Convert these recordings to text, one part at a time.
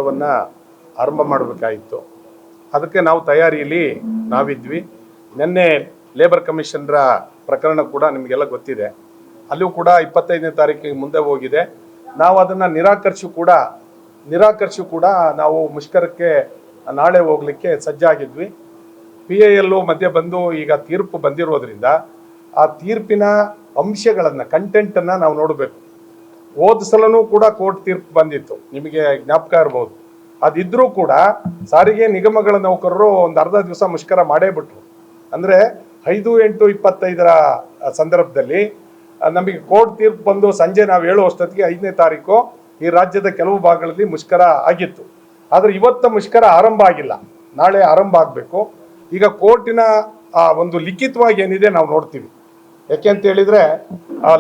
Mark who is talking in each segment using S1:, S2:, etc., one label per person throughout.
S1: ವನ್ನ ಆರಂಭ ಮಾಡಬೇಕಾಯಿತು. ಅದಕ್ಕೆ ನಾವು ತಯಾರಿಯಲ್ಲಿ ನಾವಿದ್ವಿ. ನಿನ್ನೆ ಲೇಬರ್ ಕಮಿಷನರ ಪ್ರಕರಣ ಕೂಡ ನಿಮಗೆಲ್ಲ ಗೊತ್ತಿದೆ. ಅಲ್ಲೂ ಕೂಡ 25ನೇ ತಾರೀಕಿಗೆ ಮುಂದೆ ಹೋಗಿದೆ. ನಾವು ಅದನ್ನು ನಿರಾಕರಿಸಿ ಕೂಡ ನಾವು ಮುಷ್ಕರಕ್ಕೆ ನಾಳೆ ಹೋಗಲಿಕ್ಕೆ ಸಜ್ಜಾಗಿದ್ವಿ. PIL ಮಧ್ಯೆ ಬಂದು ಈಗ ತೀರ್ಪು ಬಂದಿರೋದ್ರಿಂದ ಆ ತೀರ್ಪಿನ ಅಂಶಗಳನ್ನು ಕಂಟೆಂಟನ್ನು ನಾವು ನೋಡಬೇಕು. ಹೋದ ಸಲನೂ ಕೂಡ ಕೋರ್ಟ್ ತೀರ್ಪು ಬಂದಿತ್ತು, ನಿಮಗೆ ಜ್ಞಾಪಕ ಇರ್ಬೋದು. ಅದಿದ್ರೂ ಕೂಡ ಸಾರಿಗೆ ನಿಗಮಗಳ ನೌಕರರು ಒಂದು ಅರ್ಧ ದಿವಸ ಮುಷ್ಕರ ಮಾಡೇ ಬಿಟ್ರು. ಅಂದರೆ 5/8/25 ಸಂದರ್ಭದಲ್ಲಿ ನಮಗೆ ಕೋರ್ಟ್ ತೀರ್ಪು ಬಂದು ಸಂಜೆ ನಾವು ಹೇಳೋ ಅಷ್ಟೊತ್ತಿಗೆ 5ನೇ ತಾರೀಕು ಈ ರಾಜ್ಯದ ಕೆಲವು ಭಾಗಗಳಲ್ಲಿ ಮುಷ್ಕರ ಆಗಿತ್ತು. ಆದರೆ ಇವತ್ತು ಮುಷ್ಕರ ಆರಂಭ ಆಗಿಲ್ಲ, ನಾಳೆ ಆರಂಭ ಆಗಬೇಕು. ಈಗ ಕೋರ್ಟಿನ ಒಂದು ಲಿಖಿತವಾಗಿ ಏನಿದೆ ನಾವು ನೋಡ್ತೀವಿ. ಯಾಕೆ ಅಂತ ಹೇಳಿದರೆ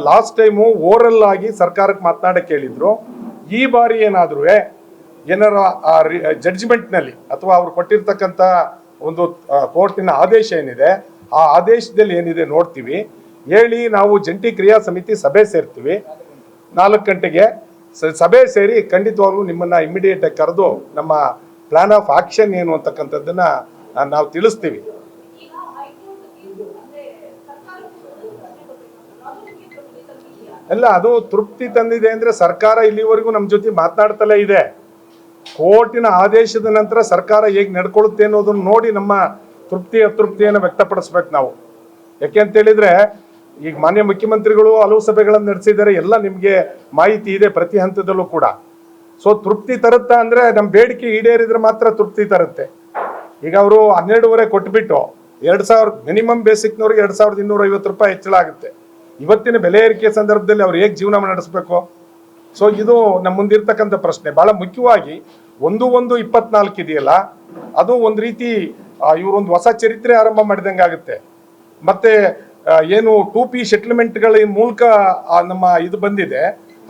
S1: ಲಾಸ್ಟ್ ಟೈಮು ಓರಲ್ ಆಗಿ ಸರ್ಕಾರಕ್ಕೆ ಮಾತನಾಡಕ್ಕೆ ಹೇಳಿದ್ರು. ಈ ಬಾರಿ ಏನಾದರೂ ಏನಾರ ಜಡ್ಜ್ಮೆಂಟ್ನಲ್ಲಿ ಅಥವಾ ಅವ್ರು ಕೊಟ್ಟಿರ್ತಕ್ಕಂಥ ಒಂದು ಕೋರ್ಟಿನ ಆದೇಶ ಏನಿದೆ, ಆ ಆದೇಶದಲ್ಲಿ ಏನಿದೆ ನೋಡ್ತೀವಿ. ಹೇಳಿ ನಾವು ಜಂಟಿ ಕ್ರಿಯಾ ಸಮಿತಿ ಸಭೆ ಸೇರ್ತೀವಿ 4 ಗಂಟೆಗೆ. ಸಭೆ ಸೇರಿ ಖಂಡಿತವಾಗ್ಲೂ ನಿಮ್ಮನ್ನು ಇಮಿಡಿಯೇಟಾಗಿ ಕರೆದು ನಮ್ಮ ಪ್ಲಾನ್ ಆಫ್ ಆಕ್ಷನ್ ಏನು ಅಂತಕ್ಕಂಥದ್ದನ್ನು ನಾವು ತಿಳಿಸ್ತೀವಿ. ಅಲ್ಲ, ಅದು ತೃಪ್ತಿ ತಂದಿದೆ ಅಂದರೆ ಸರ್ಕಾರ ಇಲ್ಲಿವರೆಗೂ ನಮ್ಮ ಜೊತೆ ಮಾತನಾಡ್ತಲೇ ಇದೆ. ಕೋರ್ಟಿನ ಆದೇಶದ ನಂತರ ಸರ್ಕಾರ ಹೇಗೆ ನಡ್ಕೊಳ್ಳುತ್ತೆ ಅನ್ನೋದನ್ನು ನೋಡಿ ನಮ್ಮ ತೃಪ್ತಿ ಅತೃಪ್ತಿಯನ್ನು ವ್ಯಕ್ತಪಡಿಸ್ಬೇಕು ನಾವು. ಯಾಕೆ ಅಂತ ಹೇಳಿದ್ರೆ ಈಗ ಮಾನ್ಯ ಮುಖ್ಯಮಂತ್ರಿಗಳು ಹಲವು ಸಭೆಗಳನ್ನು ನಡೆಸಿದ್ದಾರೆ, ಎಲ್ಲ ನಿಮಗೆ ಮಾಹಿತಿ ಇದೆ ಪ್ರತಿ ಹಂತದಲ್ಲೂ ಕೂಡ. ಸೊ ತೃಪ್ತಿ ತರುತ್ತಾ ಅಂದರೆ ನಮ್ಮ ಬೇಡಿಕೆ ಈಡೇರಿದ್ರೆ ಮಾತ್ರ ತೃಪ್ತಿ ತರುತ್ತೆ. ಈಗ ಅವರು 12.5 ಕೊಟ್ಬಿಟ್ಟು 2000 ಮಿನಿಮಮ್ ಬೇಸಿಕ್ನವ್ರಿಗೆ 2250 ರೂಪಾಯಿ ಹೆಚ್ಚಳ ಆಗುತ್ತೆ. ಇವತ್ತಿನ ಬೆಲೆ ಏರಿಕೆ ಸಂದರ್ಭದಲ್ಲಿ ಅವ್ರು ಹೇಗೆ ಜೀವನ ನಡೆಸಬೇಕು? ಸೊ ಇದು ನಮ್ಮ ಮುಂದಿರ್ತಕ್ಕಂಥ ಪ್ರಶ್ನೆ. ಭಾಳ ಮುಖ್ಯವಾಗಿ 1/1/24 ಇದೆಯಲ್ಲ, ಅದು ಒಂದು ರೀತಿ ಇವರೊಂದು ಹೊಸ ಚರಿತ್ರೆ ಆರಂಭ ಮಾಡಿದಂಗೆ ಆಗುತ್ತೆ. ಮತ್ತೆ ಏನು 2P ಸೆಟ್ಲ್ಮೆಂಟ್ಗಳ ಮೂಲಕ ನಮ್ಮ ಇದು ಬಂದಿದೆ,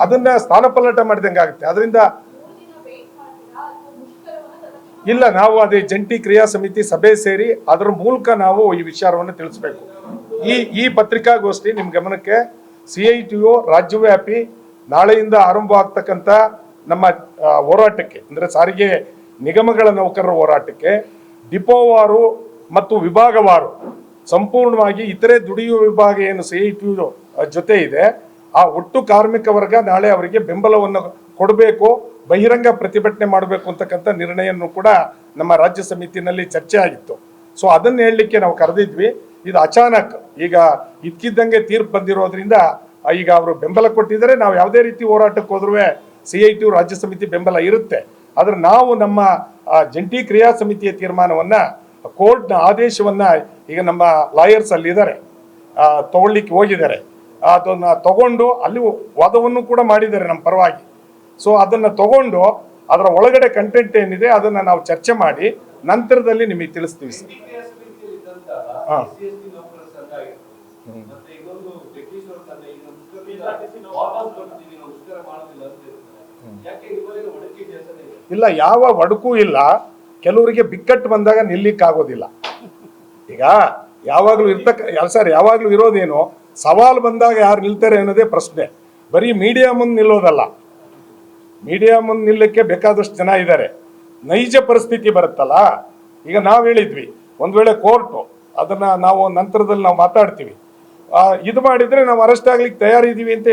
S1: ಅದನ್ನ ಸ್ಥಾನಪಲ್ಲಟ ಮಾಡಿದಂಗೆ ಆಗುತ್ತೆ. ಅದರಿಂದ ಇಲ್ಲ, ನಾವು ಅದೇ ಜಂಟಿ ಕ್ರಿಯಾ ಸಮಿತಿ ಸಭೆ ಸೇರಿ ಅದರ ಮೂಲಕ ನಾವು ಈ ವಿಚಾರವನ್ನು ತಿಳಿಸ್ಬೇಕು. ಈ ಪತ್ರಿಕಾಗೋಷ್ಠಿ ನಿಮ್ಮ ಗಮನಕ್ಕೆ CITO ರಾಜ್ಯವ್ಯಾಪಿ ನಾಳೆಯಿಂದ ಆರಂಭ ಆಗ್ತಕ್ಕಂಥ ನಮ್ಮ ಹೋರಾಟಕ್ಕೆ, ಅಂದರೆ ಸಾರಿಗೆ ನಿಗಮಗಳ ನೌಕರರ ಹೋರಾಟಕ್ಕೆ ಡಿಪೋವಾರು ಮತ್ತು ವಿಭಾಗವಾರು ಸಂಪೂರ್ಣವಾಗಿ ಇತರೆ ದುಡಿಯುವ ವಿಭಾಗ ಏನು CITO ಜೊತೆ ಇದೆ, ಆ ಒಟ್ಟು ಕಾರ್ಮಿಕ ವರ್ಗ ನಾಳೆ ಅವರಿಗೆ ಬೆಂಬಲವನ್ನು ಕೊಡಬೇಕು, ಬಹಿರಂಗ ಪ್ರತಿಭಟನೆ ಮಾಡಬೇಕು ಅಂತಕ್ಕಂಥ ನಿರ್ಣಯವನ್ನು ಕೂಡ ನಮ್ಮ ರಾಜ್ಯ ಸಮಿತಿನಲ್ಲಿ ಚರ್ಚೆ ಆಗಿತ್ತು. ಸೊ ಅದನ್ನು ಹೇಳಲಿಕ್ಕೆ ನಾವು ಕರೆದಿದ್ವಿ. ಇದು ಅಚಾನಕ್ ಈಗ ಇದ್ಕಿದ್ದಂಗೆ ತೀರ್ಪು ಬಂದಿರೋದ್ರಿಂದ ಈಗ ಅವರು ಬೆಂಬಲ ಕೊಟ್ಟಿದ್ದಾರೆ. ನಾವು ಯಾವುದೇ ರೀತಿ ಹೋರಾಟಕ್ಕೆ ಹೋದ್ರೂ CITO ರಾಜ್ಯ ಸಮಿತಿ ಬೆಂಬಲ ಇರುತ್ತೆ. ಆದರೆ ನಾವು ನಮ್ಮ ಜಂಟಿ ಕ್ರಿಯಾ ಸಮಿತಿಯ ತೀರ್ಮಾನವನ್ನು, ಕೋರ್ಟ್ನ ಆದೇಶವನ್ನು ಈಗ ನಮ್ಮ ಲಾಯರ್ಸ್ ಅಲ್ಲಿದ್ದಾರೆ, ತಗೊಳ್ಳಿಕ್ಕೆ ಹೋಗಿದ್ದಾರೆ. ಅದನ್ನು ತಗೊಂಡು ಅಲ್ಲಿ ವಾದವನ್ನು ಕೂಡ ಮಾಡಿದ್ದಾರೆ ನಮ್ಮ ಪರವಾಗಿ. ಸೊ ಅದನ್ನು ತಗೊಂಡು ಅದರ ಒಳಗಡೆ ಕಂಟೆಂಟ್ ಏನಿದೆ ಅದನ್ನು ನಾವು ಚರ್ಚೆ ಮಾಡಿ ನಂತರದಲ್ಲಿ ನಿಮಗೆ ತಿಳಿಸ್ತೀವಿ ಸರ್. ಹಾಂ, ಇಲ್ಲ, ಯಾವ ಒಡಕೂ ಇಲ್ಲ. ಕೆಲವರಿಗೆ ಬಿಕ್ಕಟ್ಟು ಬಂದಾಗ ನಿಲ್ಲಿಕ್ಕಾಗೋದಿಲ್ಲ. ಈಗ ಯಾವಾಗಲೂ ಇರೋದೇನು, ಸವಾಲು ಬಂದಾಗ ಯಾರು ನಿಲ್ತಾರೆ ಅನ್ನೋದೇ ಪ್ರಶ್ನೆ. ಬರೀ ಮೀಡಿಯಾ ಮುಂದೆ ನಿಲ್ಲೋದಲ್ಲ. ಮೀಡಿಯಾ ಮುಂದೆ ನಿಲ್ಲಕ್ಕೆ ಬೇಕಾದಷ್ಟು ಜನ ಇದ್ದಾರೆ. ನೈಜ ಪರಿಸ್ಥಿತಿ ಬರುತ್ತಲ್ಲ, ಈಗ ನಾವು ಹೇಳಿದ್ವಿ, ಒಂದು ವೇಳೆ ಕೋರ್ಟು ಅದನ್ನು ನಾವು ನಂತರದಲ್ಲಿ ನಾವು ಮಾತಾಡ್ತೀವಿ, ಇದು ಮಾಡಿದರೆ ನಾವು ಅರೆಸ್ಟ್ ಆಗ್ಲಿಕ್ಕೆ ತಯಾರಿದ್ದೀವಿ ಅಂತ ಹೇಳಿ